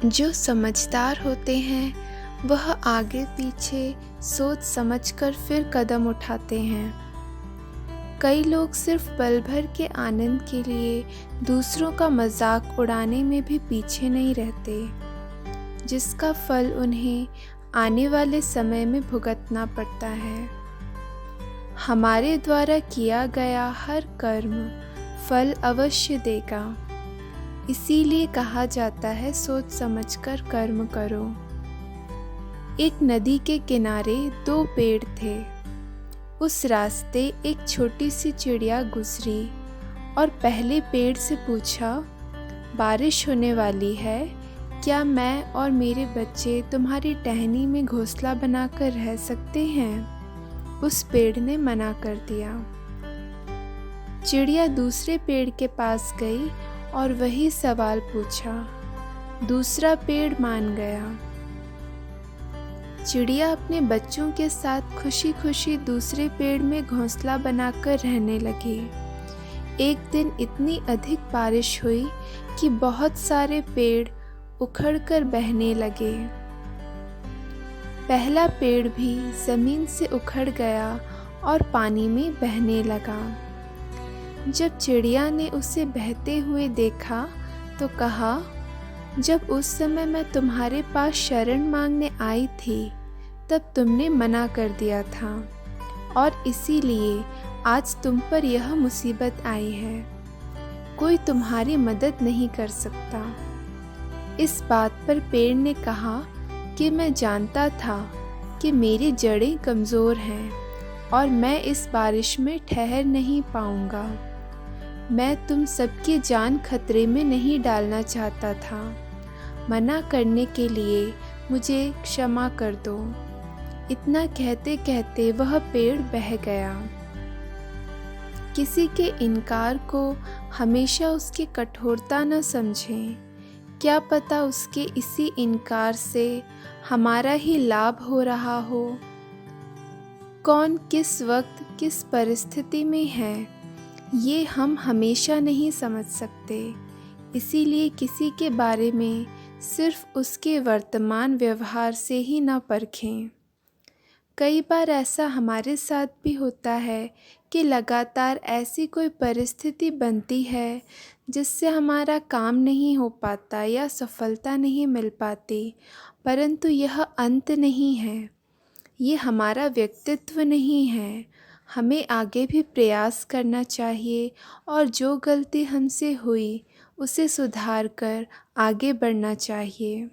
जो समझदार होते हैं वह आगे पीछे सोच समझकर फिर कदम उठाते हैं। कई लोग सिर्फ पल भर के आनंद के लिए दूसरों का मजाक उड़ाने में भी पीछे नहीं रहते, जिसका फल उन्हें आने वाले समय में भुगतना पड़ता है। हमारे द्वारा किया गया हर कर्म फल अवश्य देगा। इसीलिए कहा जाता है सोच समझकर कर्म करो। एक नदी के किनारे दो पेड़ थे। उस रास्ते एक छोटी सी चिड़िया गुजरी और पहले पेड़ से पूछा, बारिश होने वाली है, क्या मैं और मेरे बच्चे तुम्हारी टहनी में घोंसला बनाकर रह सकते हैं? उस पेड़ ने मना कर दिया। चिड़िया दूसरे पेड़ के पास गई और वही सवाल पूछा। दूसरा पेड़ मान गया। चिड़िया अपने बच्चों के साथ खुशी खुशी दूसरे पेड़ में घोंसला बनाकर रहने लगी। एक दिन इतनी अधिक बारिश हुई कि बहुत सारे पेड़ उखड़कर बहने लगे। पहला पेड़ भी जमीन से उखड़ गया और पानी में बहने लगा। जब चिड़िया ने उसे बहते हुए देखा तो कहा, जब उस समय मैं तुम्हारे पास शरण मांगने आई थी तब तुमने मना कर दिया था और इसीलिए आज तुम पर यह मुसीबत आई है। कोई तुम्हारी मदद नहीं कर सकता। इस बात पर पेड़ ने कहा कि मैं जानता था कि मेरी जड़ें कमज़ोर हैं और मैं इस बारिश में ठहर नहीं पाऊंगा। मैं तुम सबकी जान खतरे में नहीं डालना चाहता था। मना करने के लिए मुझे क्षमा कर दो। इतना कहते कहते वह पेड़ बह गया। किसी के इनकार को हमेशा उसकी कठोरता न समझें। क्या पता उसके इसी इनकार से हमारा ही लाभ हो रहा हो। कौन किस वक्त किस परिस्थिति में है, ये हम हमेशा नहीं समझ सकते। इसीलिए किसी के बारे में सिर्फ उसके वर्तमान व्यवहार से ही न परखें। कई बार ऐसा हमारे साथ भी होता है कि लगातार ऐसी कोई परिस्थिति बनती है जिससे हमारा काम नहीं हो पाता या सफलता नहीं मिल पाती, परंतु यह अंत नहीं है, ये हमारा व्यक्तित्व नहीं है। हमें आगे भी प्रयास करना चाहिए और जो गलती हमसे हुई उसे सुधार कर आगे बढ़ना चाहिए।